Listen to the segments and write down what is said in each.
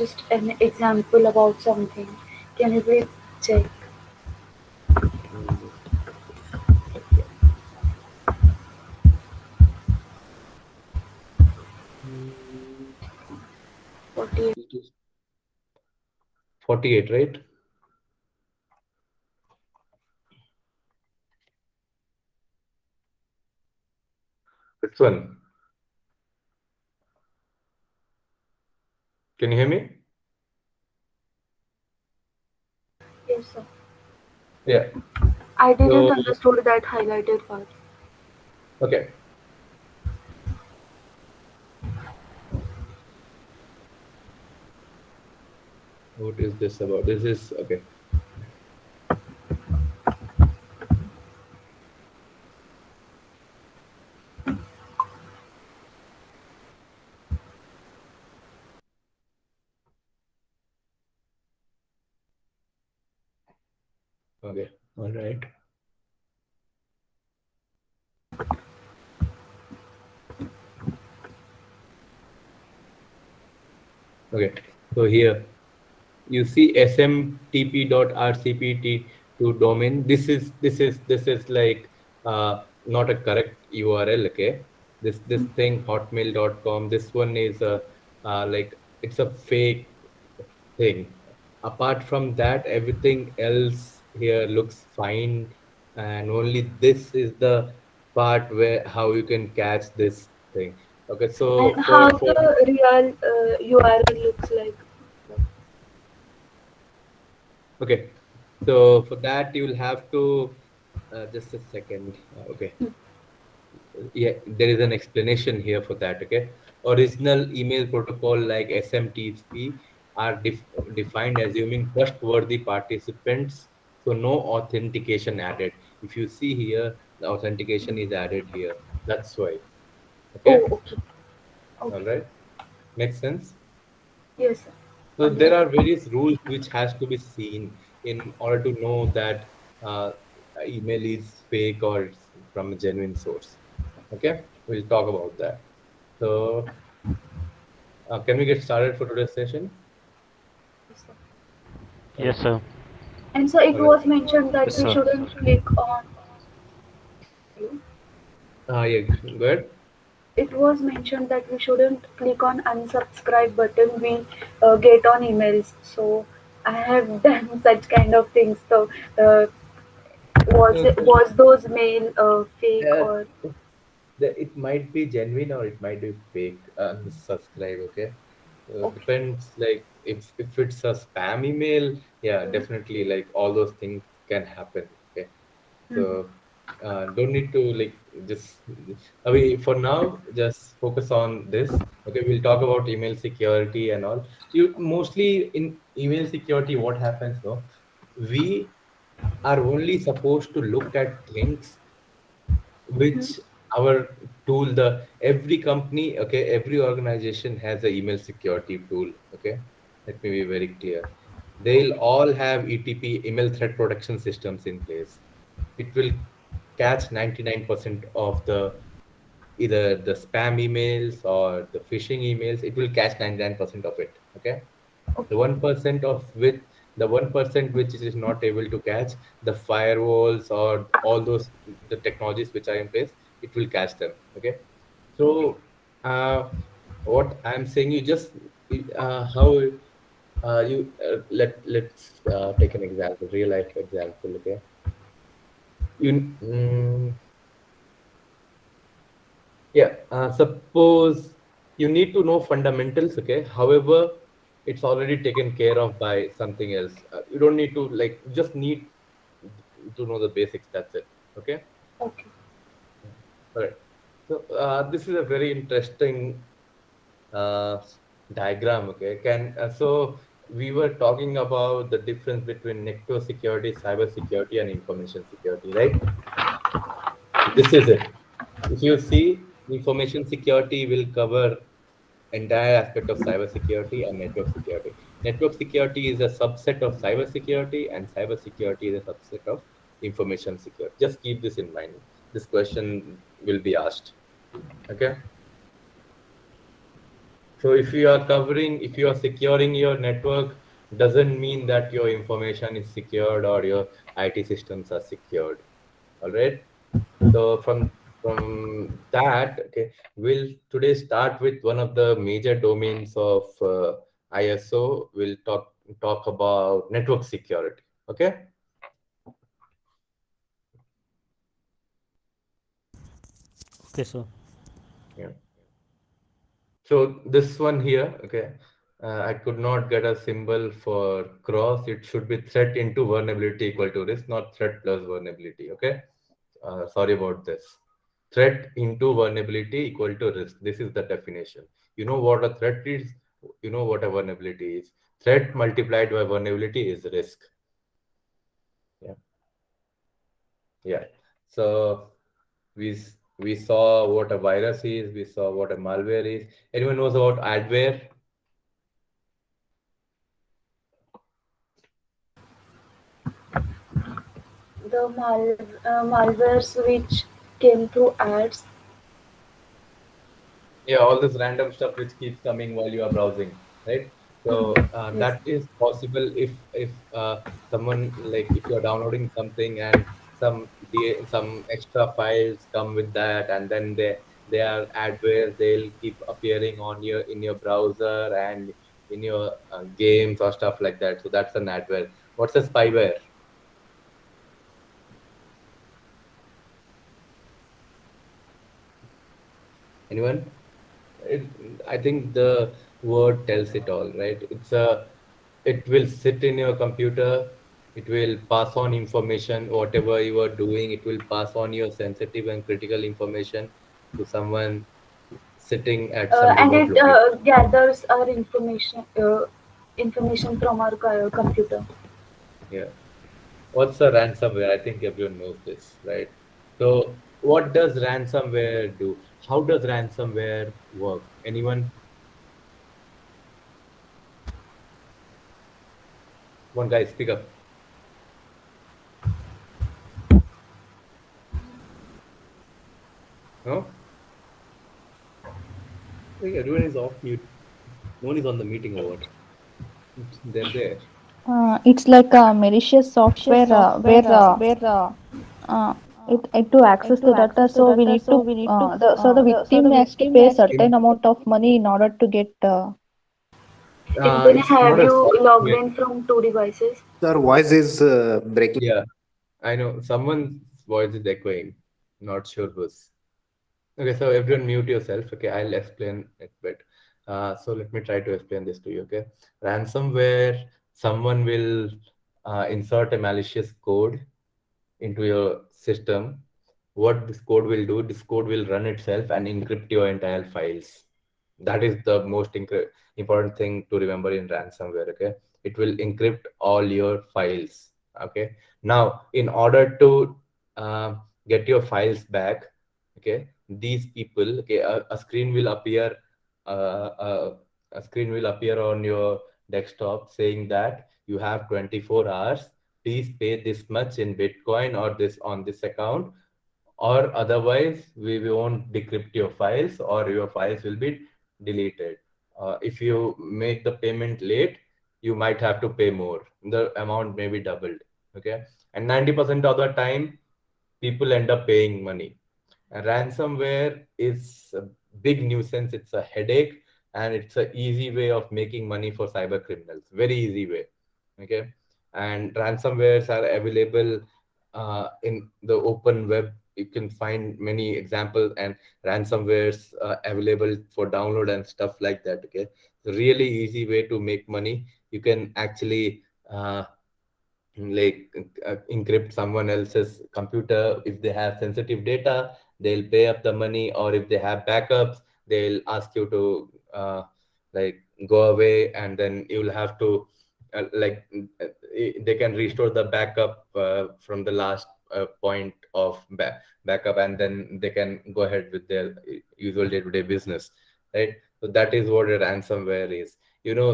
just an example about something. Can you please check? Mm, okay. 48. It is 48, right? Which one? Can you hear me? Yes, sir. Yeah. I didn't So, understood that highlighted part. okay. What is this about? This is okay. Okay. All right. Okay. So here you see smtp.rcpt to domain. This is like not a correct URL. Okay. This thing hotmail.com. This one is a like it's a fake thing. Apart from that, everything else here looks fine, and only this is the part where how you can catch this thing. Okay, And so how for the real URL looks like. okay, so for that you will have to just a second. Okay, yeah, there is an explanation here for that. Okay, original email protocol like SMTP are defined assuming trustworthy participants, so no authentication added. If you see here, the authentication is added here. That's why. Oh, Okay, okay. all Okay. right, makes sense. Yes, sir. So there Understood. are various rules which has to be seen in order to know that email is fake or it's from a genuine source. Okay, we'll talk about that. So can we get started for today's session? Yes, sir. Okay. Yes, sir. And so it All right. was mentioned that Yes, we sir. shouldn't click on. Yeah, go ahead. It was mentioned that we shouldn't click on unsubscribe button we get on emails. So I have done such kind of things. So So, was those mail fake uh, or it might be genuine or it might be fake. Unsubscribe. Okay. okay? Depends. Like if it's a spam email, yeah, definitely. Like all those things can happen. Okay. Mm-hmm. So don't need to like just I mean for now just focus on this. Okay, we'll talk about email security and all. So you mostly in email security, what happens though? We are only supposed to look at things which our tool the every company, okay, every organization has a email security tool. Okay, let me be very clear. They'll all have ETP, email threat protection systems in place. It will catch 99% of the either the spam emails or the phishing emails. It will catch 99% of it. Okay, the Okay. 1% of which the 1% which it is not able to catch, the firewalls or all those the technologies which are in place, it will catch them. Okay, Okay. so what I'm saying, you just how you let's take an example, real life example. Okay, you yeah, suppose you need to know fundamentals, okay? However, it's already taken care of by something else. You don't need to like, you just need to know the basics. That's it. Okay. Okay. All right. So this is a very interesting uh, diagram. Okay. Can so we were talking about the difference between network security, cyber security, and information security, right? This is it. If you see, information security will cover entire aspect of cybersecurity and network security. Network security is a subset of cybersecurity, and cybersecurity is a subset of information security. Just keep this in mind. This question will be asked. Okay. So if you are securing your network, doesn't mean that your information is secured or your IT systems are secured. All right. So from that, okay, we'll today start with one of the major domains of ISO. We'll talk about network security. Okay. Okay, so Yeah. So this one here, okay, I could not get a symbol for cross. It should be threat into vulnerability equal to risk, not threat plus vulnerability. Okay. Sorry about this. Threat into vulnerability equal to risk. This is the definition. You know what a threat is. You know what a vulnerability is. Threat multiplied by vulnerability is risk. Yeah. Yeah. So we saw what a virus is. We saw what a malware is. Anyone knows about adware? The malwares which came through ads. Yeah, all this random stuff which keeps coming while you are browsing, right? So Yes. that is possible if someone, like, if you are downloading something and some extra files come with that, and then they are adware, they'll keep appearing on your in your browser and in your games or stuff like that. So that's an adware. What's a spyware? Anyone? it, I think the word tells it all, right? It will sit in your computer. It will pass on information, whatever you are doing. It will pass on your sensitive and critical information to someone sitting at some And remote it location. gathers our information from our computer. Yeah. What's a ransomware? I think everyone knows this, right? So, what does ransomware do? How does ransomware work? Anyone? One guy, speak up. No? Like, everyone is off mute. No one is on the meeting or what? They're there. It's like a malicious software uh, it to access the data. So we need to the victim has to pay a certain In, amount of money in order to get. Chintan, it's have not a you logged software. in from two devices? Sir, voice is breaking. Yeah, I know someone's voice is echoing. Not sure whose. Okay, so everyone mute yourself. Okay, I'll explain it bit. So let me try to explain this to you. Okay, ransomware. Someone will insert a malicious code into your system. What this code will do, this code will run itself and encrypt your entire files. That is the most important thing to remember in ransomware. Okay, it will encrypt all your files. Okay, now in order to uh, get your files back, okay, these people, okay, a screen will appear, uh, uh, a screen will appear on your desktop saying that you have 24 hours, please pay this much in Bitcoin or this on this account, or otherwise we won't decrypt your files or your files will be deleted. If you make the payment late, you might have to pay more. The amount may be doubled. Okay, and 90% of the time, people end up paying money. Ransomware is a big nuisance. It's a headache, and it's an easy way of making money for cyber criminals. Very easy way. Okay, and ransomwares are available in the open web. You can find many examples and ransomwares available for download and stuff like that. Okay, it's a really easy way to make money. You can actually like encrypt someone else's computer. If they have sensitive data, they'll pay up the money, or if they have backups, they'll ask you to like go away, and then you'll have to like they can restore the backup from the last point of backup, and then they can go ahead with their usual day-to-day business, right? So that is what a ransomware is.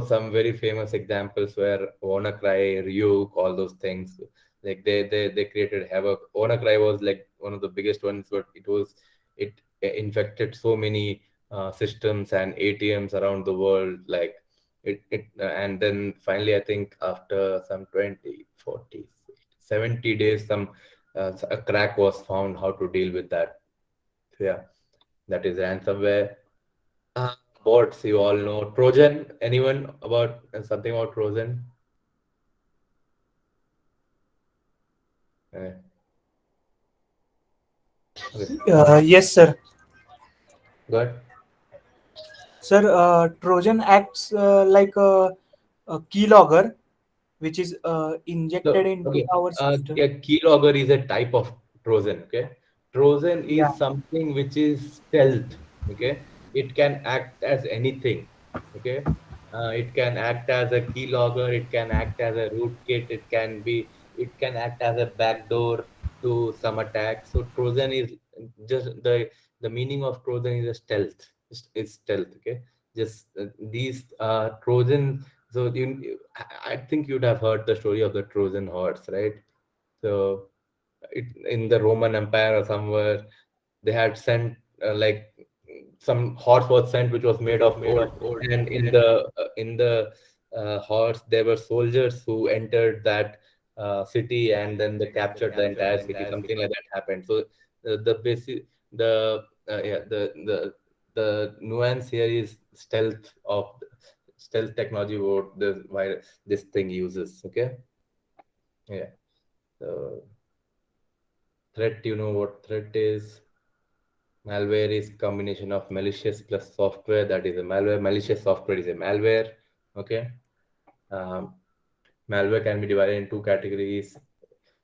Some very famous examples where WannaCry, Ryuk, all those things, like they created havoc. WannaCry was like one of the biggest ones, but it infected so many systems and ATMs around the world. Like and then finally, I think after some 20, 40, 70 days, a crack was found how to deal with that. So yeah, that is ransomware. Uh, Bots, you all know. Trojan, anyone about something about Trojan? Uh, okay, Yes, sir. good. Sir, Trojan acts like a keylogger, which is injected So, into okay, our system. yeah, keylogger is a type of Trojan. Okay, Trojan Yeah. is something which is stealth. Okay, it can act as anything. Okay, it can act as a keylogger. It can act as a rootkit. It can act as a backdoor to some attack. So Trojan is just the meaning of Trojan is a stealth. It's stealth. Okay, just these Trojan. So I think you'd have heard the story of the Trojan horse, right? So in the Roman Empire or somewhere, they had sent some horse was sent which was made of gold, and in the horse there were soldiers who entered that city, and then they captured the entire city. Something like that happened. So the basic yeah the nuance here is stealth technology what this thing uses. Okay, yeah. So threat, you know what threat is? Malware is combination of malicious plus software. That is a malware. Malicious software is a malware. Okay. Um, Malware can be divided in two categories: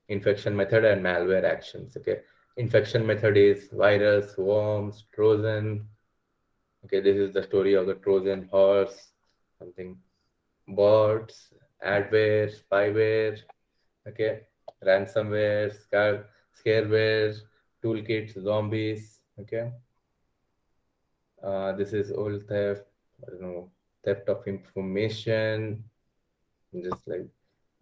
infection method and malware actions. Okay. Infection method is virus, worms, Trojan. Okay, this is the story of the Trojan horse. Something bots, adware, spyware. Okay, ransomware, scareware, toolkits, zombies. Okay, this is old theft. I don't know, theft of information. Just like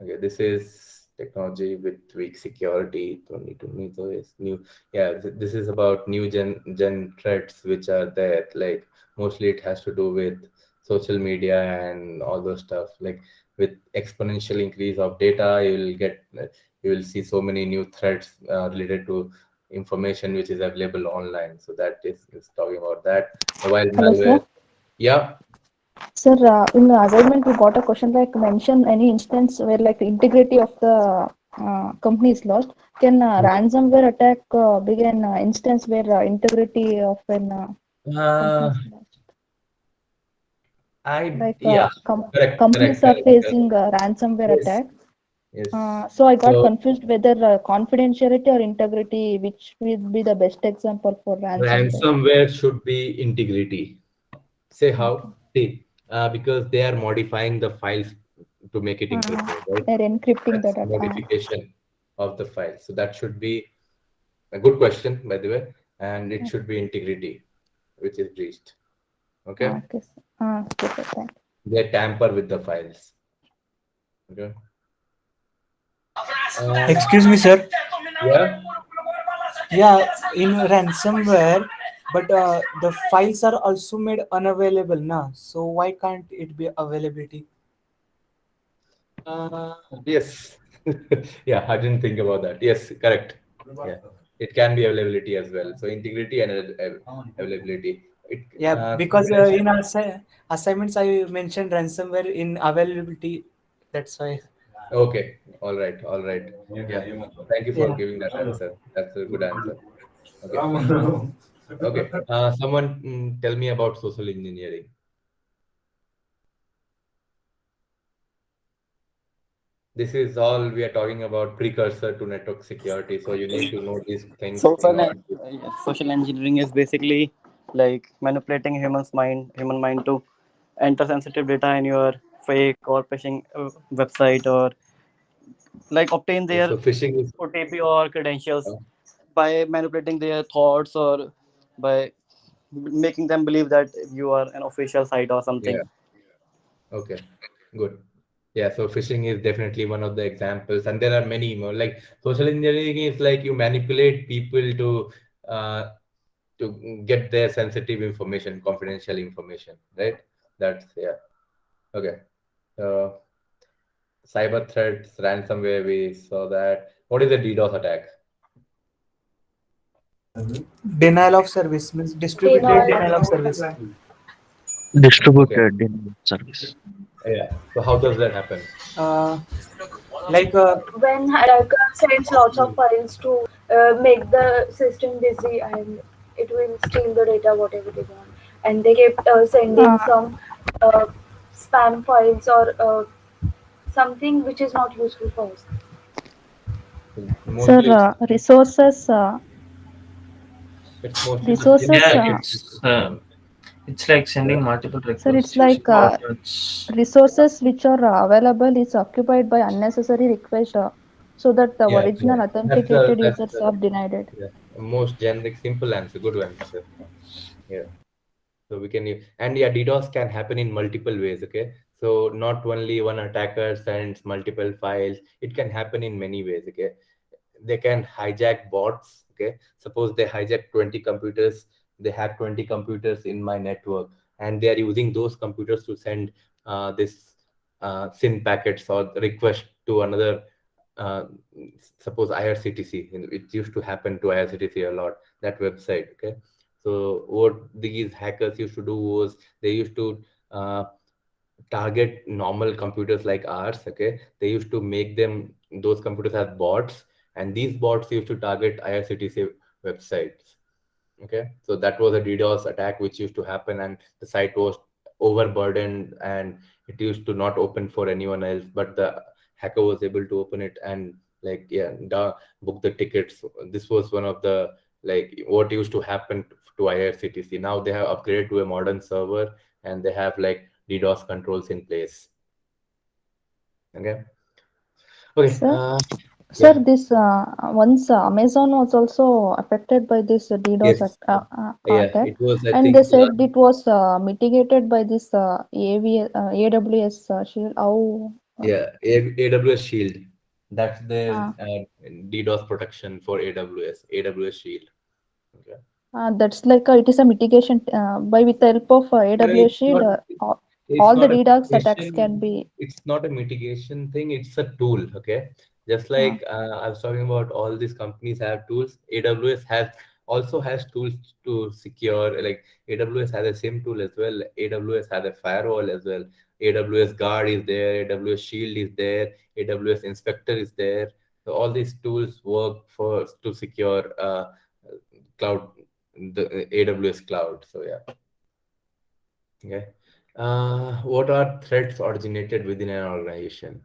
okay, this is technology with weak security. Don't need to need those new. Yeah, this is about new gen threats which are there. Like mostly it has to do with social media and all those stuff. Like with exponential increase of data, you will see so many new threats related to information which is available online. So that is talking about that. Mobile Hello, malware. sir. Yeah. Sir, in the assignment, we got a question like mention any instance where like the integrity of the company is lost. Can ransomware attack be an instance where integrity of an company Uh, is lost? I Like yeah, companies are correct. facing ransomware Yes, attack. yes. So I got So confused whether confidentiality or integrity, which will be the best example for ransomware. ransomware should be integrity. Say Okay. how? See, because they are modifying the files to make it encrypted, right? They're encrypting the That's data. modification of the file. So that should be a good question, by the way, and it should be integrity, which is breached. Okay, Okay. Okay, sir. Thank they tamper with the files. Okay. Uh, Excuse me, sir. yeah. Yeah, in ransomware, but the files are also made unavailable now. So why can't it be availability? Yes. Yeah, I didn't think about that. Yes, correct. Yeah, it can be availability as well. So integrity and availability. It Yeah, because combination. in our assignments I mentioned ransomware in availability. That's why. Okay, all right, all right. Yeah, thank you for Yeah. giving that answer. That's a good answer. Okay, okay. Someone tell me about social engineering. This is all we are talking about precursor to network security. So you need to know these things in Social order to. social engineering is basically like manipulating human mind to enter sensitive data in your fake or phishing website, or like obtain Okay, their so phishing is. OTP or credentials Uh, by manipulating their thoughts, or by making them believe that you are an official site or yeah. something. Okay. Good. Yeah, so phishing is definitely one of the examples, and there are many more. Like social engineering is like you manipulate people uh, to get their sensitive information, confidential information, right? That's yeah. Okay. Uh, Cyber threats, ransomware, we saw that. What is a DDoS attack? Denial of service means distributed Denial. denial of service. Okay. Distributed denial of service. Yeah. So how does that happen? Uh, like When hacker sends lots of files to make the system busy, and it will steal the data whatever they want, and they kept sending Uh, some uh, spam files or something which is not useful for us. Sir, Mostly, resources, it's mostly the resources, Yeah, genetic. it's like sending multiple sir, requests. it's like So it's resources which are available is occupied by unnecessary requests, so that the Yeah, original yeah. authenticated That's users the are denied it. yeah, most generic, simple answer. Good answer. Yeah. So we can use, and yeah, DDoS can happen in multiple ways. Okay. So not only one attacker sends multiple files, it can happen in many ways. Okay. They can hijack bots. Okay. Suppose they hijack 20 computers, they have 20 computers in my network, and they are using those computers to send this SYN packets or request to another. Uh, Suppose IRCTC, it used to happen to IRCTC a lot, that website. Okay. So what these hackers used to do was they used to target normal computers like ours. Okay, they used to make them, those computers as bots, and these bots used to target IRCTC websites. Okay, so that was a DDoS attack which used to happen, and the site was overburdened, and it used to not open for anyone else, but the hacker was able to open it and like yeah, book the tickets. This was one of the like what used to happen to IRCTC. Now they have upgraded to a modern server, and they have like DDoS controls in place. Okay. Okay. Sir, Yeah. this once Amazon was also affected by this DDoS Yes. Yeah. attack, It was, I and think, they said it was mitigated by this AWS Shield. How? yeah, AWS Shield. That's their Uh, DDoS protection for AWS. AWS Shield. Okay. that's like it is a mitigation by with the help of AWS It's Shield. not. It's All the not a DDoS attacks can mitigation. be. It's not a mitigation thing. It's a tool. Okay. Just Uh, like I was talking about, all these companies have tools. AWS also has tools to secure. Like AWS has a SIM tool as well. AWS has a firewall as well. AWS Guard is there. AWS Shield is there. AWS Inspector is there. So all these tools work for to secure cloud, the AWS cloud. So yeah. Okay. What are threats originated within an organization?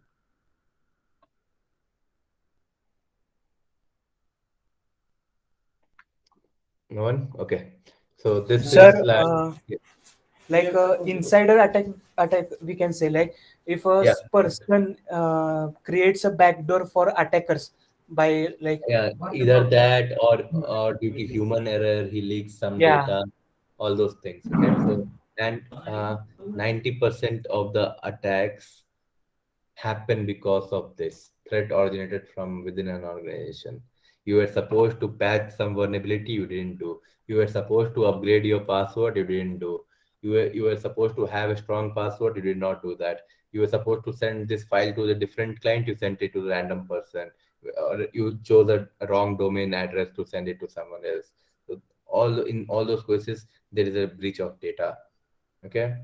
No one? Okay. So this sir, is like, like insider attack we can say, like if a yeah, person creates a backdoor for attackers by like yeah, either that or due to human error, he leaks some yeah. data, all those things. Okay. So, and 90% of the attacks happen because of this threat originated from within an organization. You were supposed to patch some vulnerability, you didn't do. You were supposed to upgrade your password, you didn't do. You were supposed to have a strong password, you did not do that. You were supposed to send this file to the different client, you sent it to the random person. Or you chose a wrong domain address to send it to someone else. So all those cases, there is a breach of data. Okay.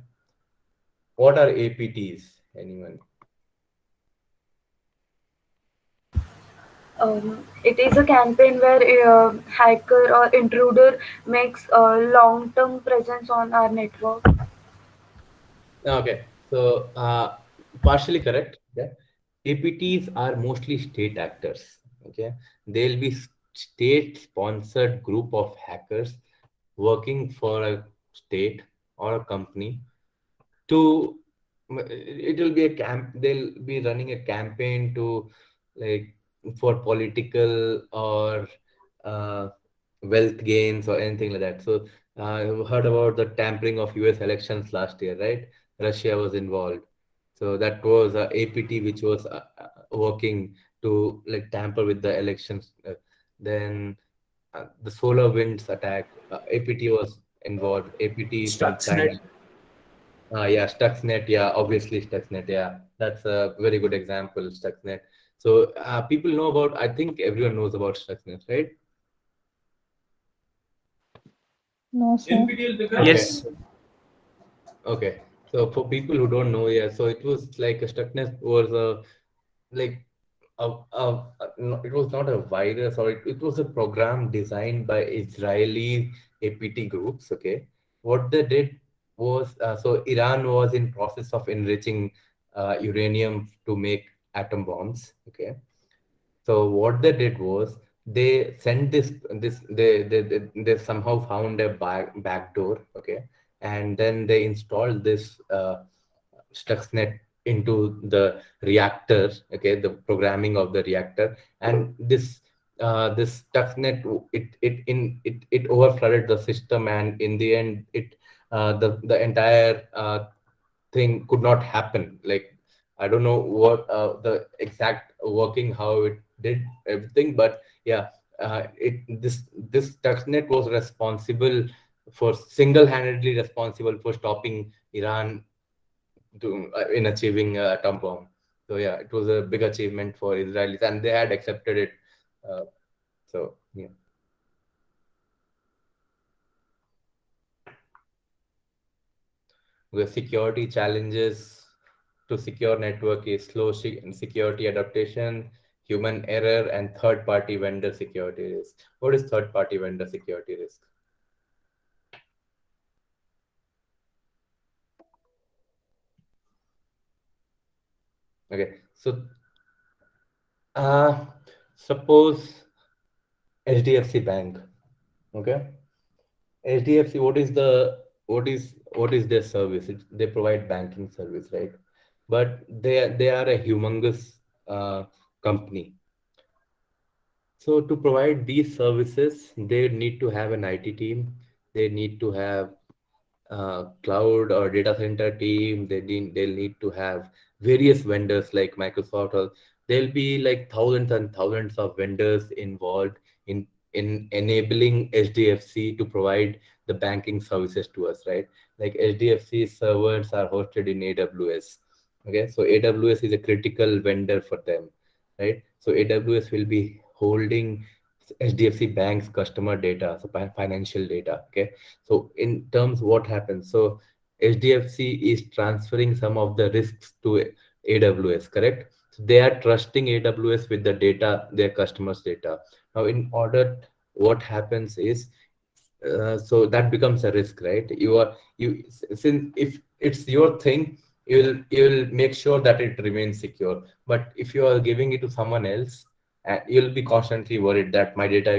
What are APTs? Anyone? It is a campaign where a hacker or intruder makes a long-term presence on our network. Okay, so partially correct. Yeah, APTs are mostly state actors. Okay, they'll be state-sponsored group of hackers working for a state or a company to. It will be a camp. They'll be running a campaign to like for political or uh, wealth gains or anything like that. So you heard about the tampering of US elections last year, right? Russia was involved. So that was APT, which was working to like tamper with the elections. Then the solar winds attack. APT was involved. APT from China. Stuxnet. Yeah, Stuxnet. Yeah, obviously Stuxnet. Yeah, that's a very good example, Stuxnet. So people know about. I think everyone knows about Stuxnet, right? No, sir. Okay. Yes. Okay. So for people who don't know, yeah, so it was like a Stuxnet was a like no, it was not a virus, or it was a program designed by Israeli APT groups. Okay, what they did was so Iran was in process of enriching uranium to make atom bombs. Okay, so what they did was they sent they somehow found a back door. Okay, and then they installed this Stuxnet into the reactor. Okay, the programming of the reactor, and this Stuxnet, it overflooded the system, and in the end the entire thing could not happen. Like, I don't know what the exact working, how it did everything, but yeah, this Stuxnet was responsible for single-handedly responsible for stopping Iran in achieving a atom bomb. So yeah, it was a big achievement for Israelis, and they had accepted it. So yeah. The security challenges to secure network is slow security adaptation, human error, and third-party vendor security risk. What is third-party vendor security risk? Okay, so suppose HDFC Bank. Okay, HDFC. What is their service? They provide banking service, right? But they are a humongous company. So to provide these services, they need to have an IT team. They need to have cloud or data center team. They'll need to have various vendors like Microsoft. Or there'll be like thousands and thousands of vendors involved in enabling HDFC to provide the banking services to us, right? Like HDFC servers are hosted in AWS. Okay, so AWS is a critical vendor for them, right? So AWS will be holding HDFC Bank's customer data, so financial data. Okay, so in terms what happens, so HDFC is transferring some of the risks to AWS, correct? So they are trusting AWS with the data, their customers' data. Now, in order, what happens is, so that becomes a risk, right? Since if it's your thing, you'll make sure that it remains secure. But if you are giving it to someone else, you'll be constantly worried that my data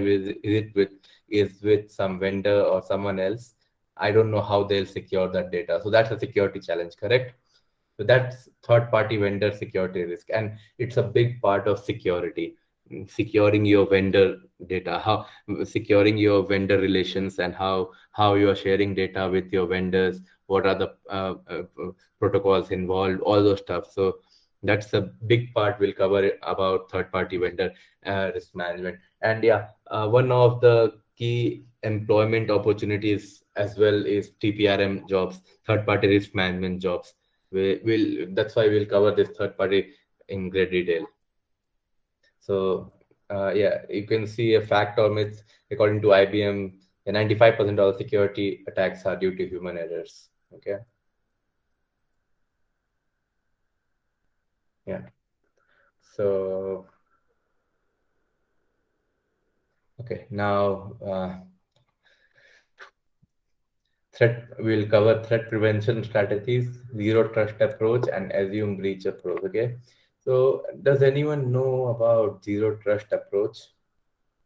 is with some vendor or someone else. I don't know how they'll secure that data. So that's a security challenge, correct? So that's third party vendor security risk. And it's a big part of security, securing your vendor data, how securing your vendor relations, and how you are sharing data with your vendors, what are the protocols involved, all those stuff. So that's a big part we'll cover about third party vendor risk management. And yeah, one of the key employment opportunities as well is TPRM jobs, third party risk management jobs. That's why we'll cover this third party in great detail. So yeah, you can see a fact or myth. According to IBM, 95% of security attacks are due to human errors. Okay. Yeah. So okay, now we'll cover threat prevention strategies, zero trust approach, and assume breach approach. Okay. So does anyone know about zero trust approach?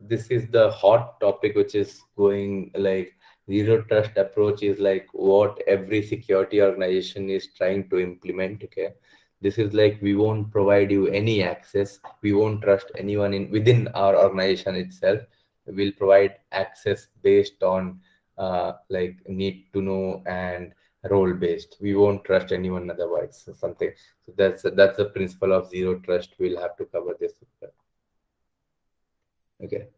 This is the hot topic which is going, like, zero trust approach is like what every security organization is trying to implement. Okay, this is like, we won't provide you any access, we won't trust anyone in within our organization itself. We'll provide access based on like need to know and role based. We won't trust anyone otherwise. So something, so that's the principle of zero trust. We'll have to cover this. Okay.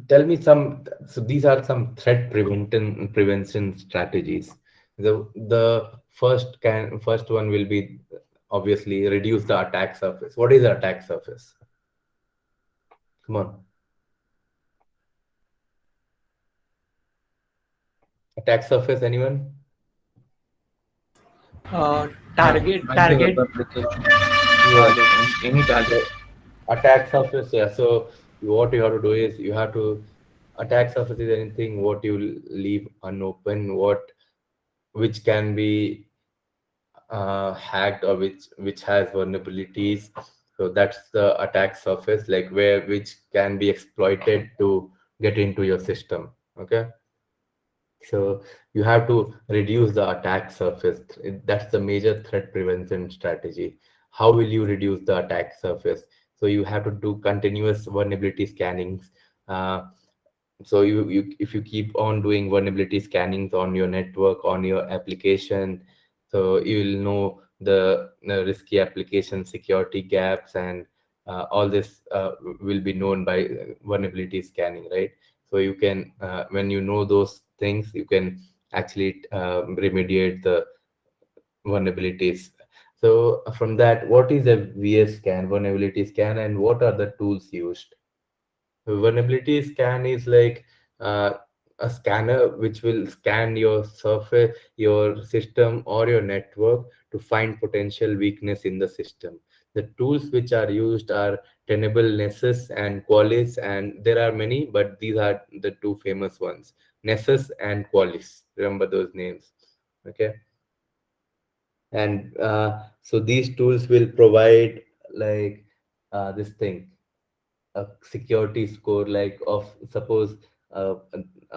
tell me some. So these are some threat prevention strategies. The first one will be obviously reduce the attack surface. What is the attack surface? Come on. Attack surface, anyone? Target. Binding web application. Yeah. Target. Any target. So attack surface, yeah. So what you have to do is you have to attack surface is anything what you leave unopened, which can be hacked or which has vulnerabilities. So that's the attack surface, like which can be exploited to get into your system. Okay. So you have to reduce the attack surface. That's the major threat prevention strategy. How will you reduce the attack surface? So you have to do continuous vulnerability scannings. Uh, so if you keep on doing vulnerability scannings on your network, on your application, so you will know the risky application security gaps, and all this will be known by vulnerability scanning, right? So you can when you know those things, you can actually remediate the vulnerabilities. So from that, what is a VS scan, vulnerability scan, and what are the tools used? Vulnerability scan is like uh, a scanner which will scan your surface, your system, or your network to find potential weakness in the system. The tools which are used are Tenable, Nessus, and Qualys, and there are many, but these are the two famous ones: Nessus and Qualys. Remember those names, okay? And so these tools will provide like this thing, a security score, like of suppose a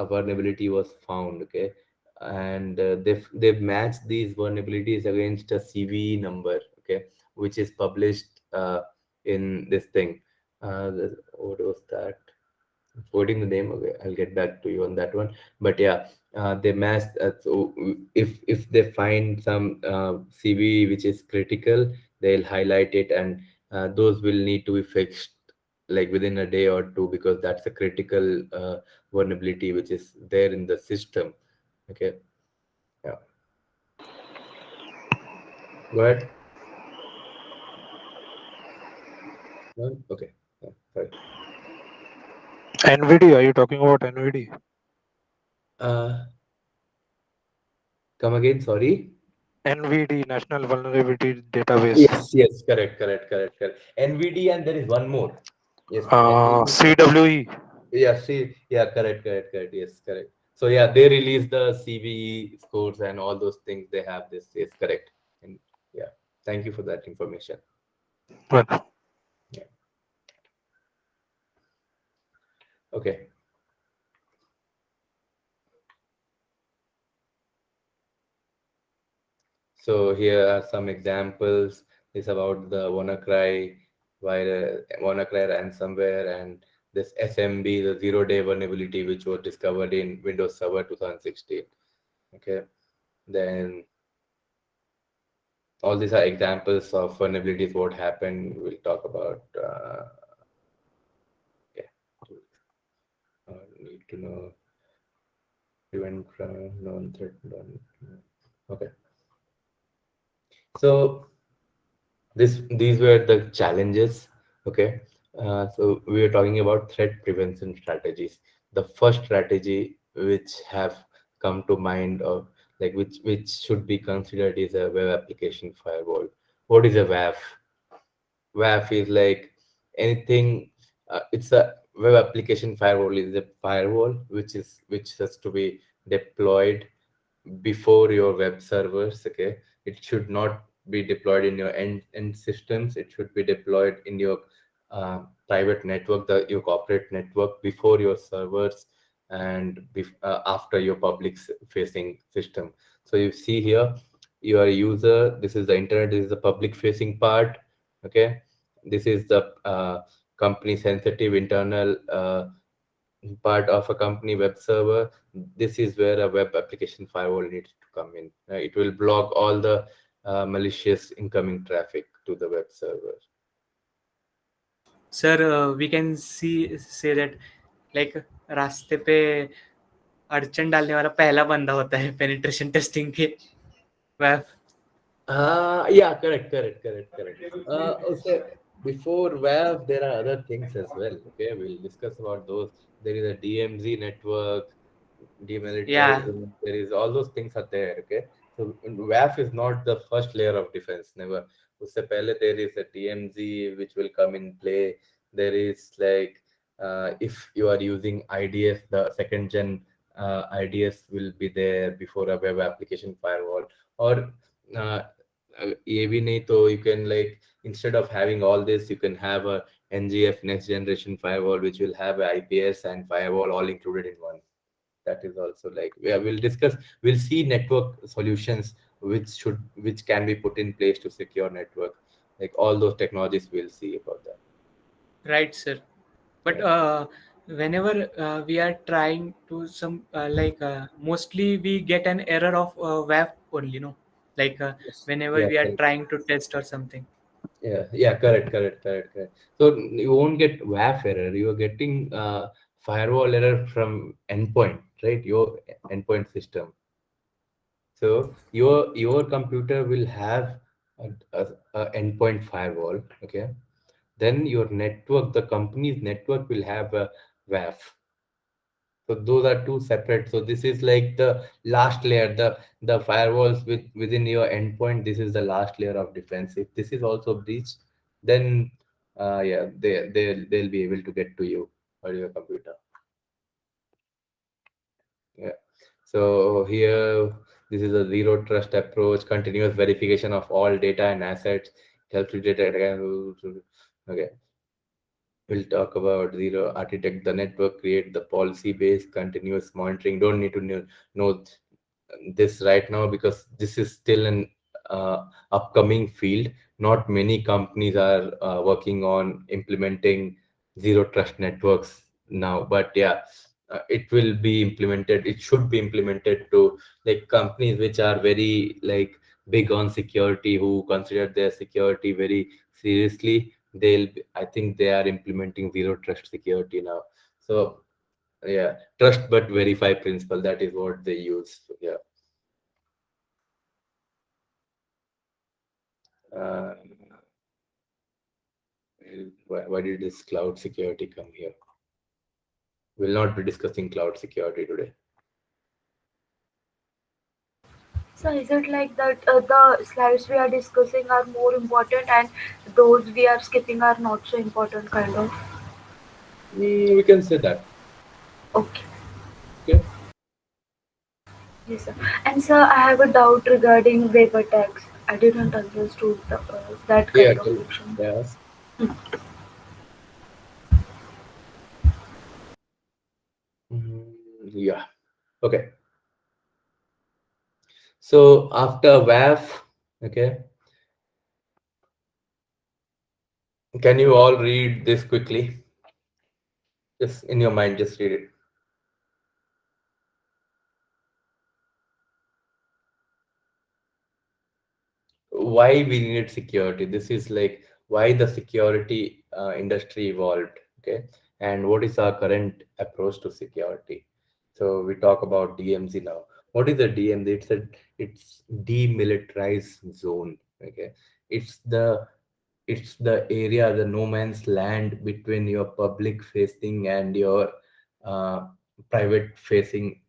vulnerability was found, okay, and they've matched these vulnerabilities against a CVE number, okay, which is published in this thing. What was that? Quoting the name. Okay, I'll get back to you on that one. But yeah, they match. So if they find some CV which is critical, they'll highlight it, and those will need to be fixed like within a day or two, because that's a critical vulnerability which is there in the system. Okay. Yeah. Go ahead. No? Okay. Yeah, sorry. NVD, are you talking about NVD? Come again. Sorry. NVD, National Vulnerability Database. Yes. Correct. NVD, and there is one more. Yes. NVD. CWE. Yeah, yeah, correct. Yes, correct. So yeah, they release the CVE scores and all those things. They have this. Yes, correct. And yeah, thank you for that information. Well, Yeah. Okay. So here are some examples. It's about the WannaCry ransomware, and this SMB, the zero-day vulnerability, which was discovered in Windows Server 2016. Okay. Then all these are examples of vulnerabilities, what happened. We'll talk about okay. Need to know prevent non-threat. Okay. So these were the challenges. Okay. So we were talking about threat prevention strategies. The first strategy which have come to mind, or like which should be considered, is a web application firewall. What is a WAF? WAF is like anything. It's a web application firewall. Is a firewall which has to be deployed before your web servers. Okay, it should not be deployed in your end systems. It should be deployed in your private network, your corporate network, before your servers, and after your public facing system. So you see here, you are a user. This is the internet. This is the public facing part. Okay, this is the company sensitive internal part of a company web server. This is where a web application firewall needs to come in. It will block all the malicious incoming traffic to the web server. Sir, we can say that like रास्ते पे अड़चन डालने वाला पहला बंदा होता है penetration testing के web. Yeah, correct. Also, before WAV, there are other things as well. Okay, we'll discuss about those. There is a DMZ network, demilitarization. There is all those things are there. Okay, so WAF is not the first layer of defense. Never. उससे पहले there is a DMZ which will come in play. There is like if you are using IDS, the second gen IDS will be there before a web application firewall. Or ये भी नहीं तो you can like instead of having all this you can have a NGF next generation firewall which will have a IPS and firewall all included in one. That is also like we'll see network solutions which can be put in place to secure network, like all those technologies we'll see about that. Right, sir. But whenever we are trying to some mostly we get an error of WAF only, no? Like whenever Yeah, we are correct. trying to test or something. Yeah, correct. So you won't get WAF error. You are getting firewall error from endpoint, right? Your endpoint system. So your computer will have a endpoint firewall, okay? Then your network, the company's network will have a WAF. So those are two separate. So this is like the last layer, the firewalls within your endpoint. This is the last layer of defense. If this is also breached, then yeah, they'll be able to get to you or your computer. Yeah. So here, this is a zero trust approach, continuous verification of all data and assets. Helps to detect. Okay. We'll talk about zero architect the network, create the policy based continuous monitoring. Don't need to know this right now because this is still an upcoming field. Not many companies are working on implementing zero trust networks now, but yeah, it will be implemented. It should be implemented to like companies which are very like big on security, who consider their security very seriously. I think they are implementing zero trust security now. So yeah, trust but verify principle, that is what they use. So, yeah. Why did this cloud security come here? We'll not be discussing cloud security today. So is it like that the slides we are discussing are more important and those we are skipping are not so important, kind of? We can say that. Okay. Okay. Yes, sir. And sir, I have a doubt regarding web attacks. I didn't understood that Yeah. kind of function. Yes. Yeah. Okay. So after WAF, okay, can you all read this quickly? Just in your mind, just read it. Why we needed security. This is like why the security industry evolved, okay, and what is our current approach to security. So we talk about DMZ now. What is the DMZ? It's demilitarized zone, okay. It's the area, the no man's land between your public facing and your private facing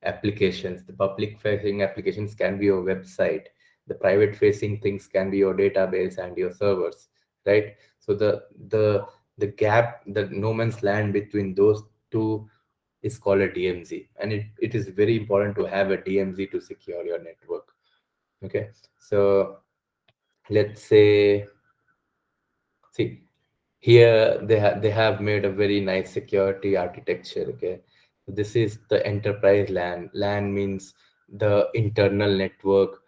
applications. The public facing applications can be your website. The private facing things can be your database and your servers, right? So the gap, the no man's land between those two is called a DMZ, and it is very important to have a DMZ to secure your network. Okay, so let's say, see, here they have made a very nice security architecture. Okay, this is the enterprise LAN. LAN means the internal network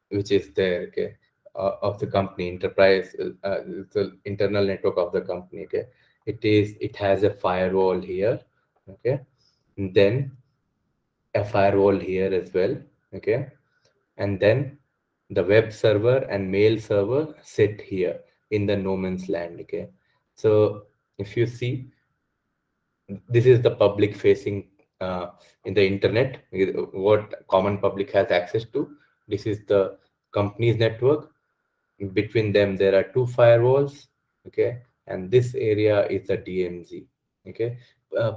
which is there, okay, of the company. Enterprise, the internal network of the company. Okay, it has a firewall here, okay, and then a firewall here as well, okay, and then the web server and mail server sit here in the no man's land. Okay, so if you see, this is the public facing in the internet, what common public has access to. This is the company's network. Between them there are two firewalls, okay, and this area is the DMZ, okay.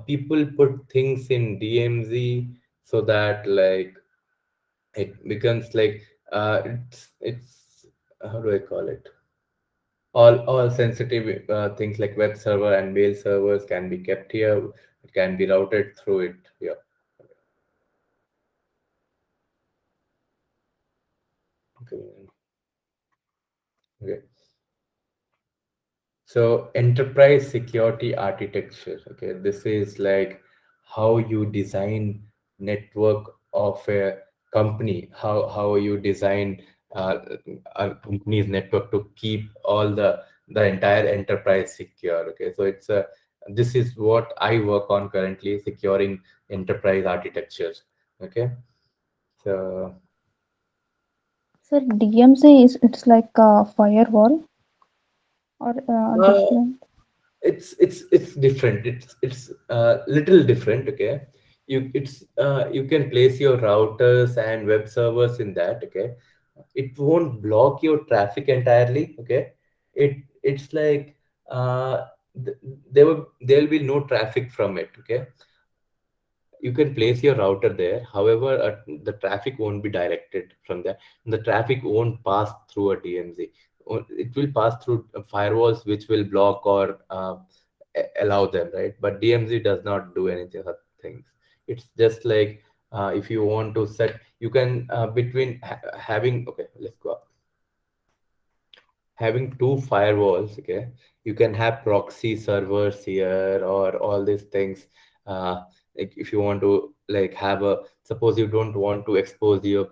People put things in DMZ so that like it becomes like it's how do I call it, all sensitive things like web server and mail servers can be kept here. It can be routed through it. Yeah. Okay. Okay. So enterprise security architecture. Okay, this is like how you design network of a company. How you design uh, a company's network to keep all the entire enterprise secure. Okay, so it's a this is what I work on currently, securing enterprise architectures. Okay, so Sir, DMZ is it's like a firewall or uh, different? it's different. It's little different. Okay, you can place your routers and web servers in that. Okay, it won't block your traffic entirely. Okay, it's like th- there will be no traffic from it. Okay, you can place your router there. However, the traffic won't be directed from there. The traffic won't pass through a DMZ. It will pass through firewalls which will block or allow them, right? But DMZ does not do anything of things. It's just like if you want to set, you can between having. Okay, let's go up. Having two firewalls, okay, you can have proxy servers here or all these things. Like if you want to like have a, suppose you don't want to expose your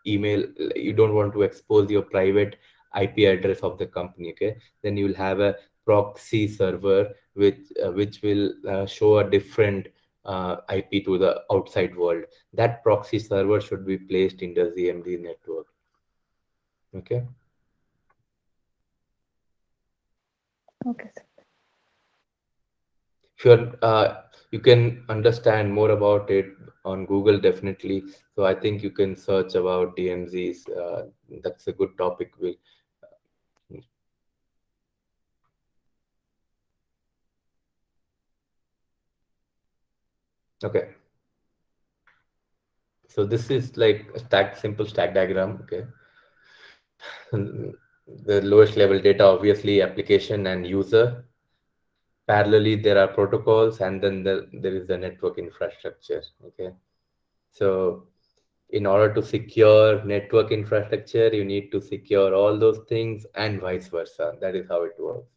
email, you don't want to expose your private IP address of the company, okay, then you will have a proxy server which will show a different IP to the outside world. That proxy server should be placed in the ZMD network. Okay. Okay, sir. Sure, you can understand more about it on Google, definitely. So I think you can search about DMZs. That's a good topic. Okay. So this is like a simple stack diagram. Okay. The lowest level data, obviously, application and user. Parallelly, there are protocols, and then there is the network infrastructure. Okay. So in order to secure network infrastructure, you need to secure all those things and vice versa. That is how it works.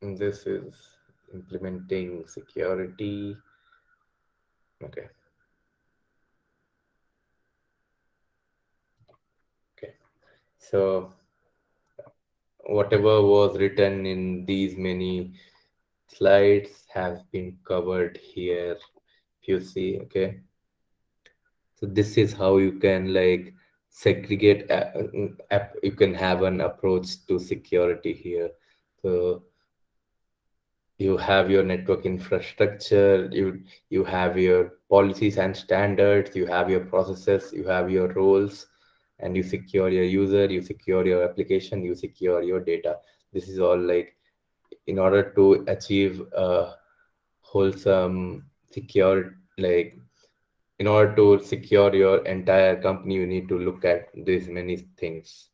And this is implementing security. Okay. Okay. So whatever was written in these many slides has been covered here. If you see, okay. So this is how you can like segregate. You can have an approach to security here. So you have your network infrastructure, you have your policies and standards, you have your processes, you have your roles, and you secure your user, you secure your application, you secure your data. This is all like in order to achieve a wholesome secure, like in order to secure your entire company, you need to look at these many things.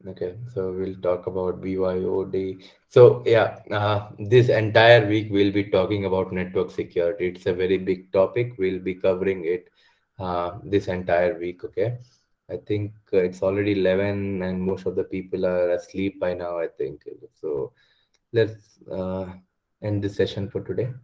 Okay, so we'll talk about BYOD. So yeah, this entire week we'll be talking about network security. It's a very big topic. We'll be covering it this entire week. Okay, I think it's already 11 and most of the people are asleep by now, I think. So let's end this session for today.